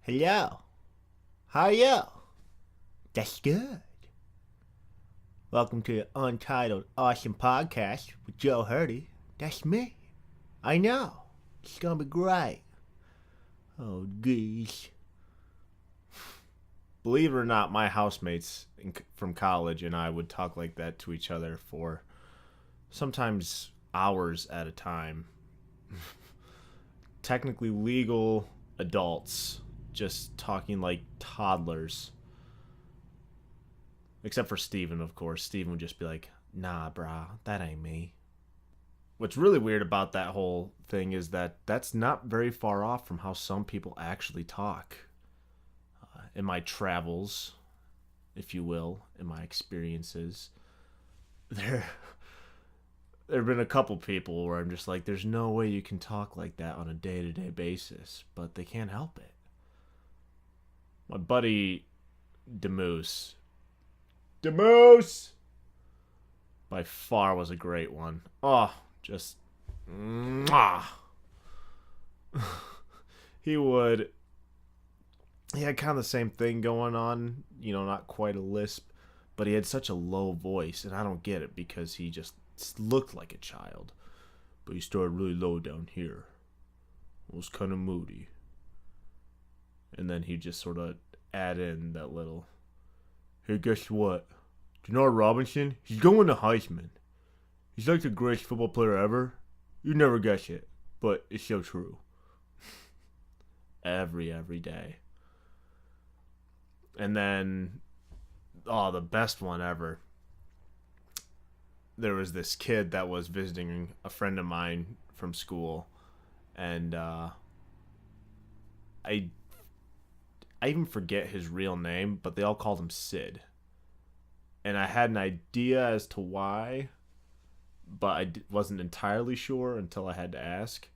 Hello. How are you? That's good. Welcome to the Untitled Awesome Podcast with JHirte. That's me. I know. It's gonna be great. Oh, geez. Believe it or not, my housemates from college and I would talk like that to each other for sometimes hours at a time. Technically legal adults just talking like toddlers. Except for Steven, of course. Steven would just be like, nah, brah, that ain't me. What's really weird about that whole thing is that that's not very far off from how some people actually talk. In my travels, if you will, in my experiences, there have been a couple people where I'm just like, there's no way you can talk like that on a day-to-day basis, but they can't help it. My buddy Demoose by far was a great one. Oh, just mwah. He had kind of the same thing going on, not quite a lisp, but he had such a low voice, and I don't get it because he just looked like a child. But he started really low down here. It was kind of moody. And then he just sort of add in that little, hey, guess what? Denard Robinson, he's going to Heisman. He's like the greatest football player ever. You never guess it, but it's so true. Every day. And then, the best one ever. There was this kid that was visiting a friend of mine from school, and I even forget his real name, but they all called him Sid. And I had an idea as to why, but I wasn't entirely sure until I had to ask.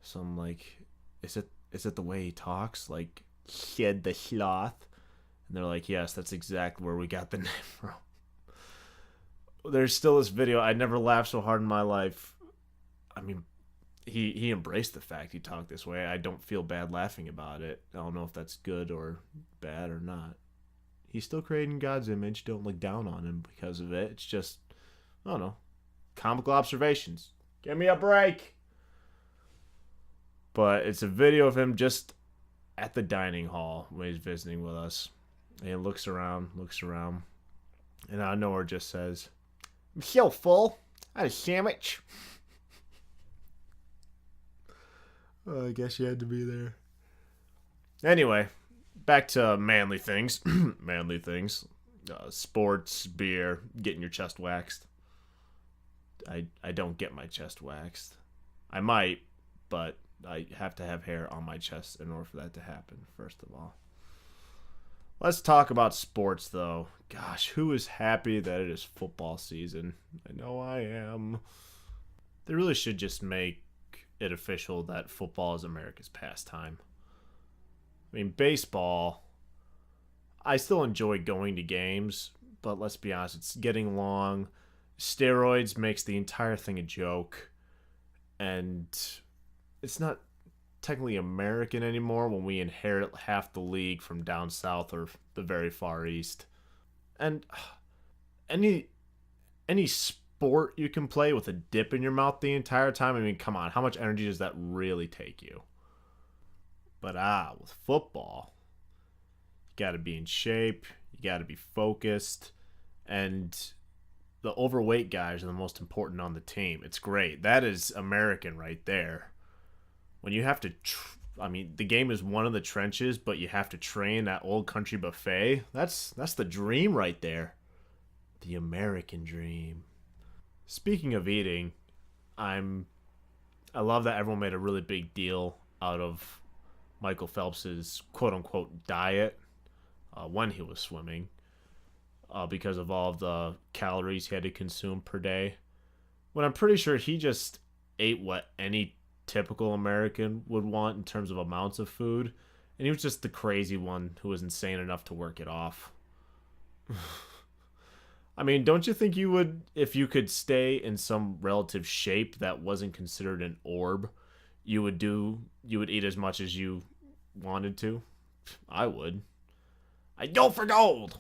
So I'm like, is it the way he talks? Like, Sid the Sloth? And they're like, yes, that's exactly where we got the name from. There's still this video. I never laughed so hard in my life. I mean, he embraced the fact he talked this way. I don't feel bad laughing about it. I don't know if that's good or bad or not. He's still creating God's image. Don't look down on him because of it. It's just, I don't know, comical observations. Give me a break. But it's a video of him just at the dining hall when he's visiting with us. And he looks around, and out of nowhere just says, I'm so full. I had a sandwich. I guess you had to be there. Anyway, back to manly things. Sports, beer, getting your chest waxed. I don't get my chest waxed. I might, but I have to have hair on my chest in order for that to happen, first of all. Let's talk about sports, though. Gosh, who is happy that it is football season? I know I am. They really should just make it official that football is America's pastime. I mean, baseball, I still enjoy going to games, but let's be honest, it's getting long. Steroids makes the entire thing a joke, and it's not technically American anymore when we inherit half the league from down south or the very far east. And any sport you can play with a dip in your mouth the entire time, I mean, come on, how much energy does that really take you? But with football, you got to be in shape, you got to be focused, and the overweight guys are the most important on the team. It's great. That is American right there. When you have to, the game is one of the trenches, but you have to train at Old Country Buffet. That's the dream right there. The American dream. Speaking of eating, I love that everyone made a really big deal out of Michael Phelps's quote-unquote diet when he was swimming because of all of the calories he had to consume per day. When I'm pretty sure he just ate what any typical American would want in terms of amounts of food, and he was just the crazy one who was insane enough to work it off. I mean, don't you think you would, if you could stay in some relative shape that wasn't considered an orb, you would eat as much as you wanted to? I would. I'd go for gold.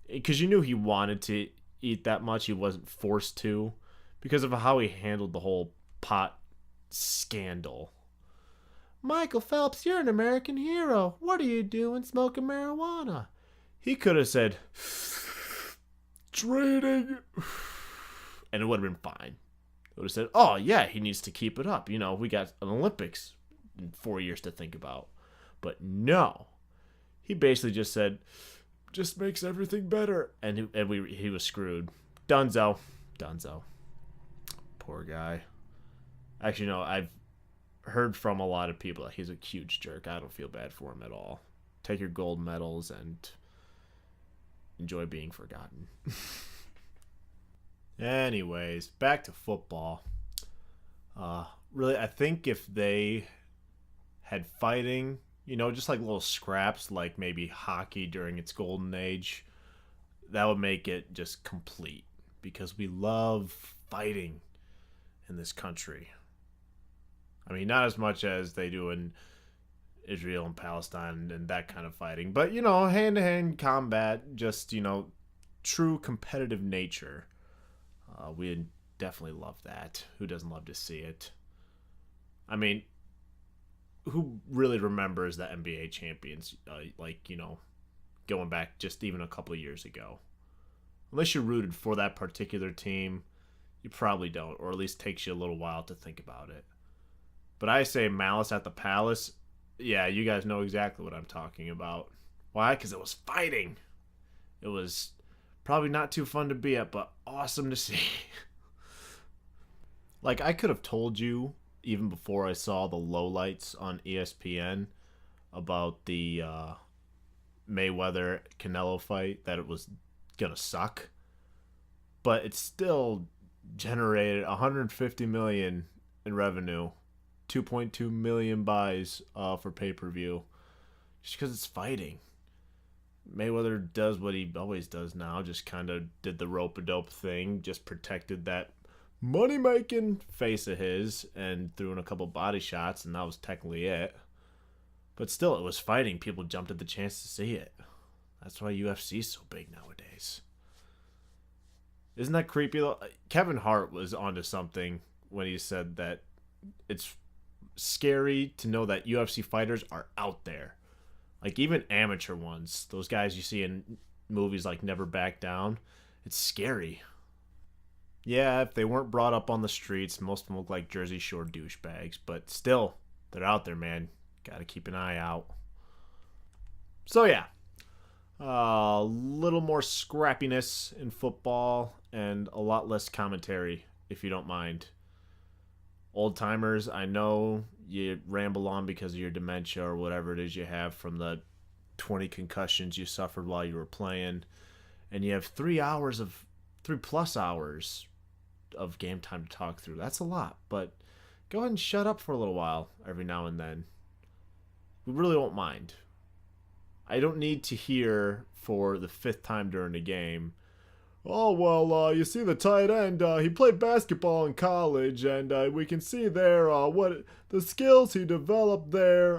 Because you knew he wanted to eat that much. He wasn't forced to. Because of how he handled the whole pot scandal. Michael Phelps, you're an American hero. What are you doing smoking marijuana? He could have said, training. And it would have been fine. It would have said, oh, yeah, he needs to keep it up. We got an Olympics in 4 years to think about. But no. He basically just said, just makes everything better. And he was screwed. Dunzo. Poor guy. Actually, no, I've heard from a lot of people that he's a huge jerk. I don't feel bad for him at all. Take your gold medals and enjoy being forgotten. Anyways, back to football. Really, I think if they had fighting, just like little scraps, like maybe hockey during its golden age, that would make it just complete. Because we love fighting in this country. I mean, not as much as they do in Israel and Palestine and that kind of fighting. But, hand-to-hand combat, just, true competitive nature. We definitely love that. Who doesn't love to see it? I mean, who really remembers the NBA champions, going back just even a couple of years ago? Unless you're rooted for that particular team, you probably don't, or at least takes you a little while to think about it. But I say Malice at the Palace. Yeah, you guys know exactly what I'm talking about. Why? Because it was fighting. It was probably not too fun to be at, but awesome to see. Like, I could have told you, even before I saw the lowlights on ESPN, about the Mayweather-Canelo fight, that it was going to suck. But it still generated $150 million in revenue. 2.2 million buys for pay-per-view, just because it's fighting. Mayweather does what he always does now, just kind of did the rope-a-dope thing, just protected that money-making face of his, and threw in a couple body shots, and that was technically it. But still, it was fighting. People jumped at the chance to see it. That's why UFC is so big nowadays. Isn't that creepy, though? Kevin Hart was onto something when he said that it's scary to know that UFC fighters are out there. Like, even amateur ones, those guys you see in movies like Never Back Down, it's scary. Yeah, if they weren't brought up on the streets, most of them look like Jersey Shore douchebags, but still, they're out there, man. Gotta keep an eye out. So yeah, a little more scrappiness in football and a lot less commentary, if you don't mind. Old timers, I know you ramble on because of your dementia or whatever it is you have from the 20 concussions you suffered while you were playing, and you have 3 plus hours of game time to talk through. That's a lot, but go ahead and shut up for a little while every now and then. We really won't mind. I don't need to hear for the 5th time during the game, oh, well, you see the tight end, he played basketball in college, and we can see there what the skills he developed there,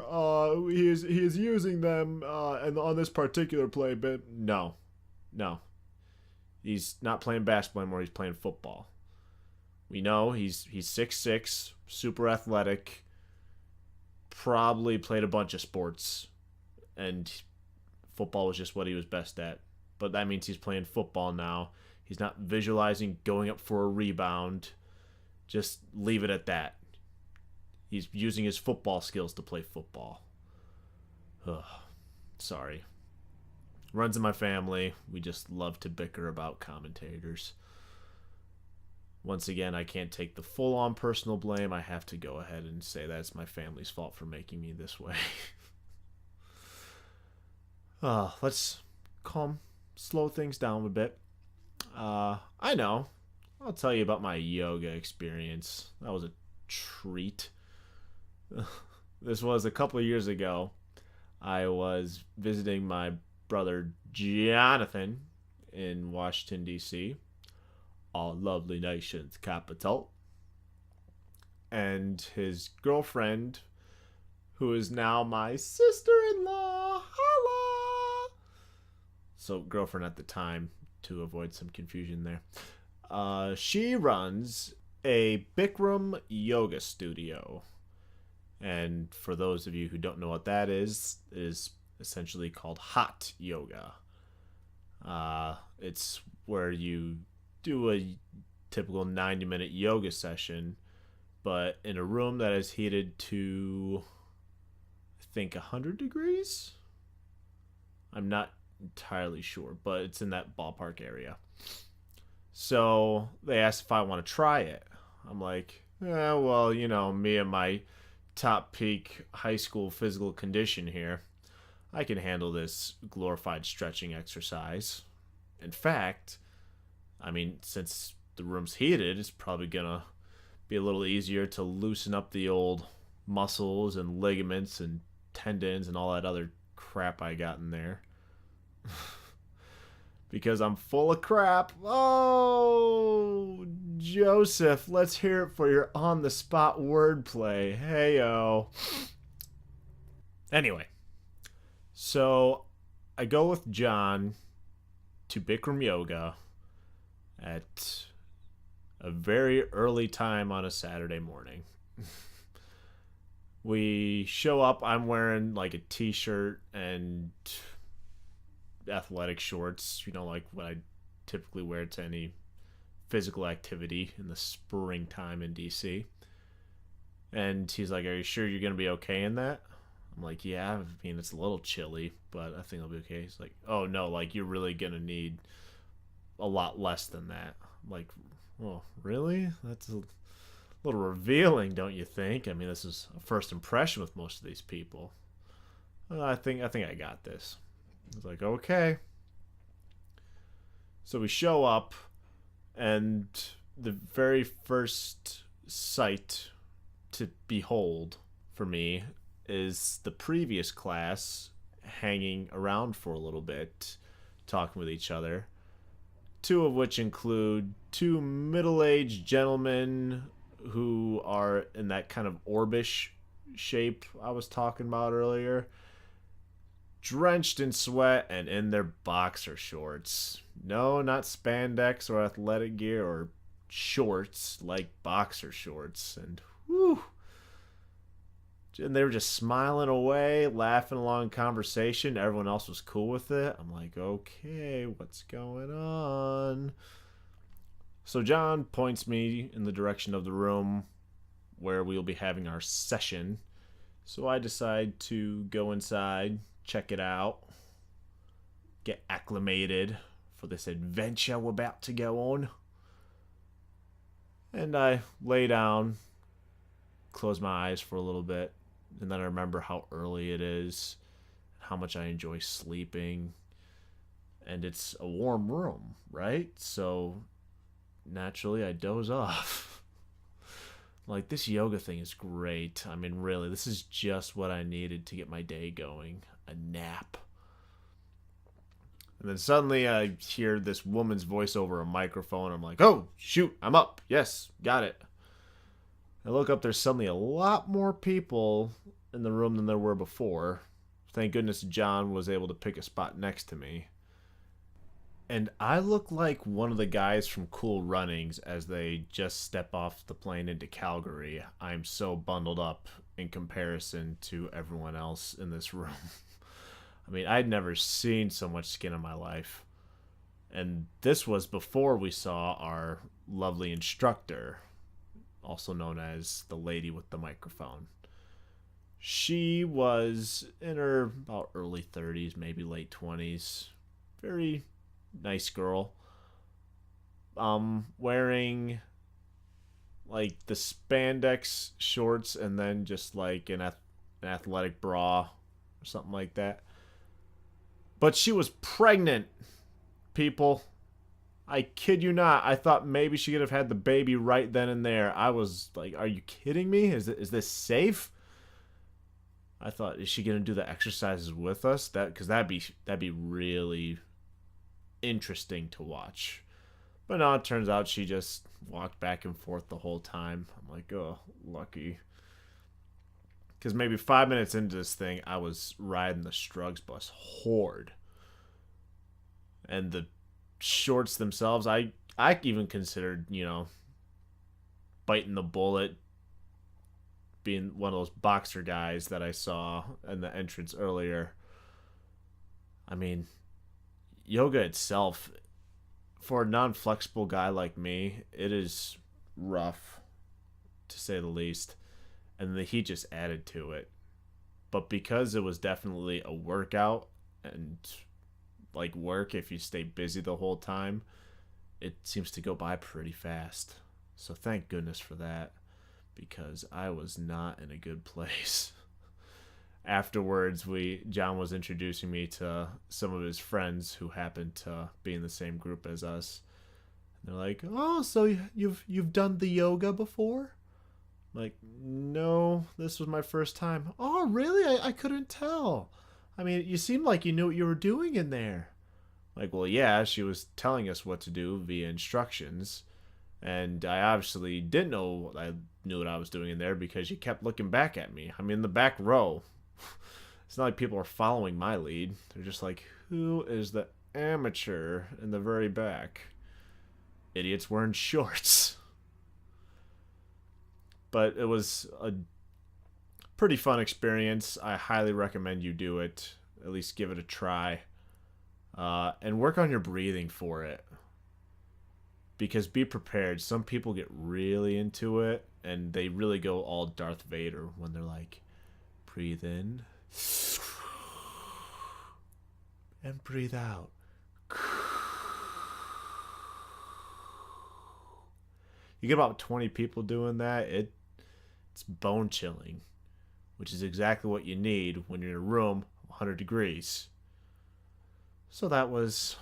he is using them and on this particular play, but no. He's not playing basketball anymore, he's playing football. We know he's 6'6", super athletic, probably played a bunch of sports, and football was just what he was best at. But that means he's playing football now. He's not visualizing going up for a rebound. Just leave it at that. He's using his football skills to play football. Ugh. Sorry. Runs in my family. We just love to bicker about commentators. Once again, I can't take the full-on personal blame. I have to go ahead and say that it's my family's fault for making me this way. Let's slow things down a bit. I know. I'll tell you about my yoga experience. That was a treat. This was a couple of years ago. I was visiting my brother Jonathan in Washington, D.C., our lovely nation's capital. And his girlfriend, who is now my sister-in-law. Holla! So girlfriend at the time, to avoid some confusion there. She runs a Bikram yoga studio. And for those of you who don't know what that is, it is essentially called hot yoga. It's where you do a typical 90-minute yoga session, but in a room that is heated to, I think, 100 degrees? I'm not entirely sure, but it's in that ballpark area. So they asked if I want to try it. I'm like, well, me and my top peak high school physical condition here, I can handle this glorified stretching exercise. In fact, since the room's heated, it's probably gonna be a little easier to loosen up the old muscles and ligaments and tendons and all that other crap I got in there. Because I'm full of crap. Oh, Joseph, let's hear it for your on-the-spot wordplay. Hey-o. Anyway, so I go with John to Bikram Yoga at a very early time on a Saturday morning. We show up, I'm wearing like a t-shirt and athletic shorts, like what I typically wear to any physical activity in the springtime in DC. And he's like, "Are you sure you're gonna be okay in that?" I'm like, "Yeah, it's a little chilly, but I think I'll be okay." He's like, "Oh no, like you're really gonna need a lot less than that." I'm like, "Oh, really? That's a little revealing, don't you think? This is a first impression with most of these people. I think I got this." I was like, "Okay." So we show up, and the very first sight to behold for me is the previous class hanging around for a little bit, talking with each other. Two of which include two middle-aged gentlemen who are in that kind of orbish shape I was talking about earlier, drenched in sweat and in their boxer shorts. No, not spandex or athletic gear or shorts, like boxer shorts. And whew. And they were just smiling away, laughing along conversation. Everyone else was cool with it. I'm like, okay, what's going on? So John points me in the direction of the room where we'll be having our session. So I decide to go inside, check it out, get acclimated for this adventure we're about to go on. And I lay down, close my eyes for a little bit, and then I remember how early it is, how much I enjoy sleeping, and it's a warm room, right? So naturally I doze off. Like, this yoga thing is great. Really, this is just what I needed to get my day going. A nap. And then suddenly I hear this woman's voice over a microphone. I'm like, "Oh, shoot, I'm up. Yes, got it." I look up, there's suddenly a lot more people in the room than there were before. Thank goodness John was able to pick a spot next to me. And I look like one of the guys from Cool Runnings as they just step off the plane into Calgary. I'm so bundled up in comparison to everyone else in this room. I'd never seen so much skin in my life. And this was before we saw our lovely instructor, also known as the lady with the microphone. She was in her about early 30s, maybe late 20s. Very nice girl. Wearing like the spandex shorts and then just like an athletic bra or something like that. But she was pregnant, people. I kid you not. I thought maybe she could have had the baby right then and there. I was like, "Are you kidding me? Is this safe?" I thought, is she gonna do the exercises with us? Because that'd be really interesting to watch. But no, it turns out she just walked back and forth the whole time. I'm like, oh, lucky. Because maybe 5 minutes into this thing, I was riding the Strugs bus hard. And the shorts themselves, I even considered, biting the bullet, being one of those boxer guys that I saw in the entrance earlier. I mean, yoga itself, for a non-flexible guy like me, it is rough, to say the least. And the heat just added to it. But because it was definitely a workout, and like work, if you stay busy the whole time, it seems to go by pretty fast. So thank goodness for that, because I was not in a good place. Afterwards, John was introducing me to some of his friends who happened to be in the same group as us. And they're like, "Oh, so you've done the yoga before?" I'm like, "No, this was my first time." "Oh, really? I couldn't tell. I mean, you seemed like you knew what you were doing in there." Like, well, yeah, she was telling us what to do via instructions. And I obviously didn't know I knew what I was doing in there, because she kept looking back at me. I'm in the back row. It's not like people are following my lead. They're just like, who is the amateur in the very back? Idiots wearing shorts. But it was a pretty fun experience. I highly recommend you do it. At least give it a try. And work on your breathing for it. Because be prepared. Some people get really into it, and they really go all Darth Vader when they're like, breathe in and breathe out. You get about 20 people doing that, it's bone chilling, which is exactly what you need when you're in a room 100 degrees. So that was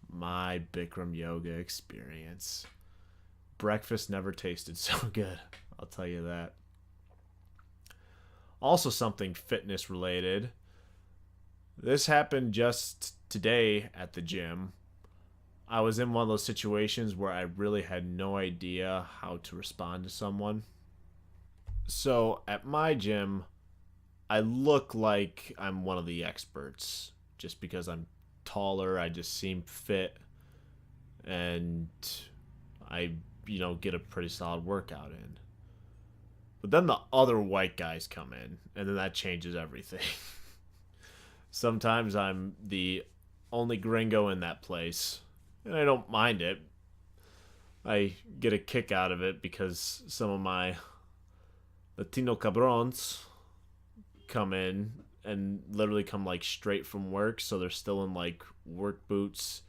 my Bikram yoga experience. Breakfast never tasted so good, I'll tell you that. Also something fitness related. This happened just today at the gym. I was in one of those situations where I really had no idea how to respond to someone. So at my gym, I look like I'm one of the experts just because I'm taller. I just seem fit, and I, get a pretty solid workout in. But then the other white guys come in, and then that changes everything. Sometimes I'm the only gringo in that place, and I don't mind it. I get a kick out of it because some of my Latino cabrons come in and literally come like straight from work, so they're still in like work boots,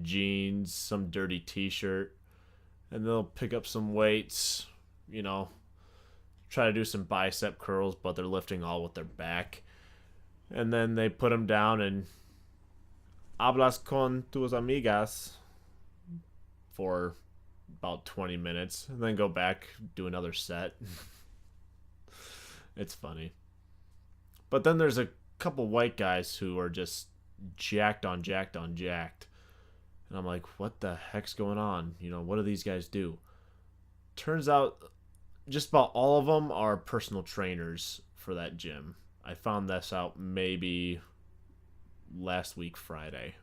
jeans, some dirty t-shirt, and they'll pick up some weights, try to do some bicep curls, but they're lifting all with their back. And then they put them down and hablas con tus amigas for about 20 minutes, and then go back, do another set. It's funny. But then there's a couple white guys who are just jacked on jacked on jacked. And I'm like, what the heck's going on? What do these guys do? Turns out just about all of them are personal trainers for that gym. I found this out maybe last week Friday.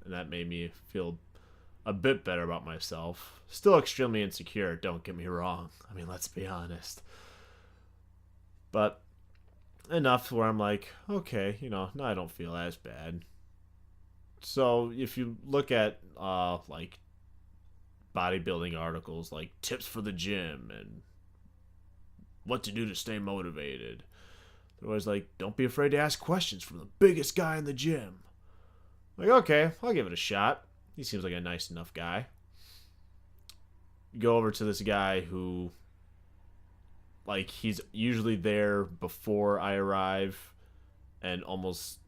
And that made me feel a bit better about myself. Still extremely insecure, don't get me wrong. I mean, let's be honest. But enough where I'm like, okay, now I don't feel as bad. So if you look at like bodybuilding articles like tips for the gym and what to do to stay motivated, they're always like, don't be afraid to ask questions from the biggest guy in the gym. Like, okay, I'll give it a shot. He seems like a nice enough guy. Go over to this guy who, like, he's usually there before I arrive and almost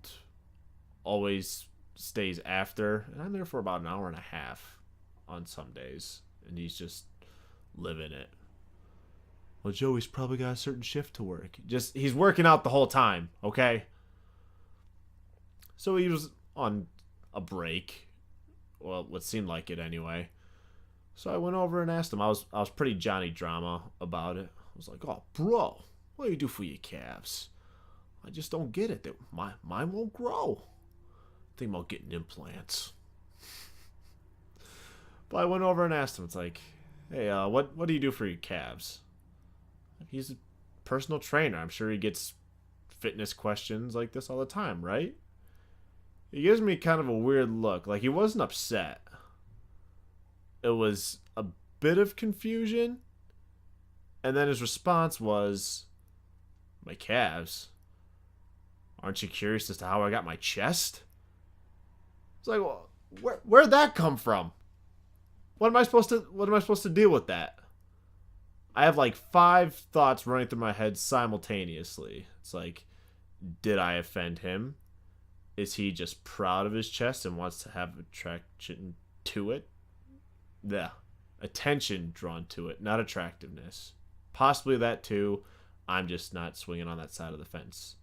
always stays after. And I'm there for about an hour and a half on some days. And he's just living it. Well, Joey's probably got a certain shift to work. He's working out the whole time, okay? So he was on a break. Well, what seemed like it anyway. So I went over and asked him. I was pretty Johnny Drama about it. I was like, oh, bro, What do you do for your calves? I just don't get it. Mine won't grow. Think about getting implants. But I went over and asked him. It's like, hey, what do you do for your calves? He's a personal trainer. I'm sure he gets fitness questions like this all the time, right? He gives me kind of a weird look. Like, he wasn't upset. It was a bit of confusion. And then his response was, my calves? Aren't you curious as to how I got my chest? It's like, well, where'd that come from? What am I supposed to deal with that? I have like 5 thoughts running through my head simultaneously. It's like, did I offend him? Is he just proud of his chest and wants to have attraction to it? Yeah. Attention drawn to it, not attractiveness. Possibly that too. I'm just not swinging on that side of the fence.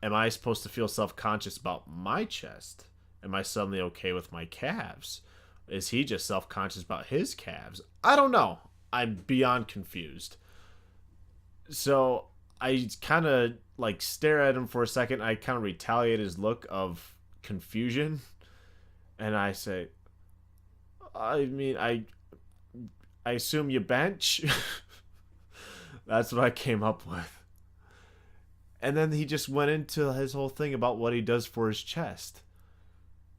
Am I supposed to feel self-conscious about my chest? Am I suddenly okay with my calves? Is he just self-conscious about his calves? I don't know. I'm beyond confused. So I kind of like stare at him for a second. I kind of retaliate his look of confusion. And I say, I mean, I assume you bench? That's what I came up with. And then he just went into his whole thing about what he does for his chest.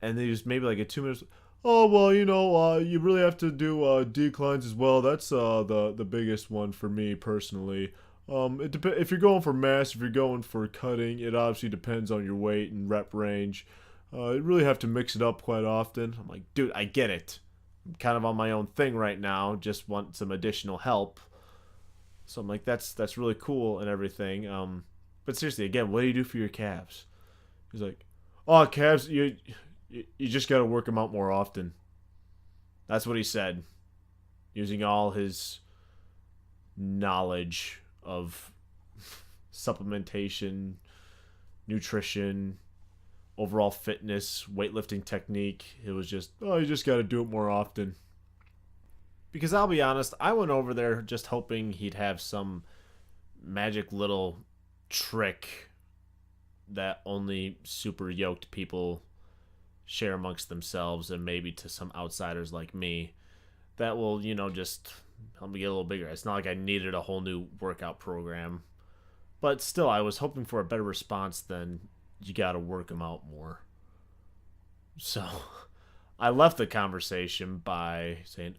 And then he was maybe like a 2 minutes. Oh, well, you really have to do declines as well. That's the biggest one for me personally. If you're going for mass, if you're going for cutting, it obviously depends on your weight and rep range. You really have to mix it up quite often. I'm like, dude, I get it. I'm kind of on my own thing right now. Just want some additional help. So I'm like, that's really cool and everything. But seriously, again, what do you do for your calves? He's like, oh, calves, you just got to work them out more often. That's what he said. Using all his knowledge of supplementation, nutrition, overall fitness, weightlifting technique. It was just, oh, you just got to do it more often. Because I'll be honest, I went over there just hoping he'd have some magic little trick that only super yoked people share amongst themselves and maybe to some outsiders like me that will, just help me get a little bigger. It's not like I needed a whole new workout program. But still, I was hoping for a better response than you got to work them out more. So I left the conversation by saying,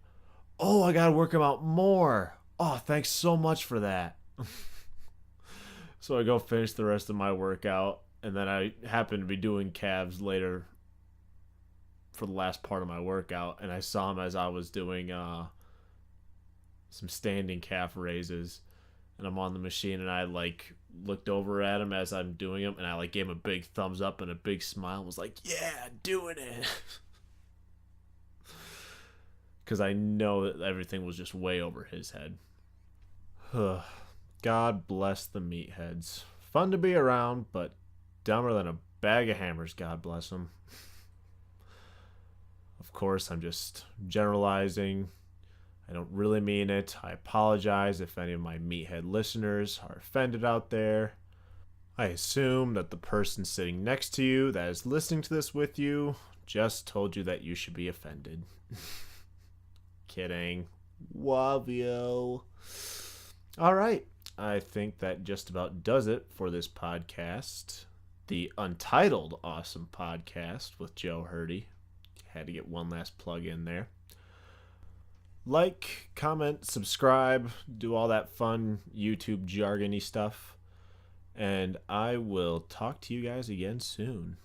oh, I got to work them out more. Oh, thanks so much for that. So I go finish the rest of my workout, and then I happen to be doing calves later for the last part of my workout, and I saw him as I was doing some standing calf raises, and I'm on the machine, and I looked over at him as I'm doing them, and I gave him a big thumbs up and a big smile and was like, yeah, doing it. Because I know that everything was just way over his head. God bless the meatheads. Fun to be around, but dumber than a bag of hammers, God bless them. Of course, I'm just generalizing. I don't really mean it. I apologize if any of my meathead listeners are offended out there. I assume that the person sitting next to you that is listening to this with you just told you that you should be offended. Kidding. Wavio. All right. I think that just about does it for this podcast. The Untitled Awesome Podcast with JHirte. Had to get one last plug in there. Like, comment, subscribe, do all that fun YouTube jargony stuff. And I will talk to you guys again soon.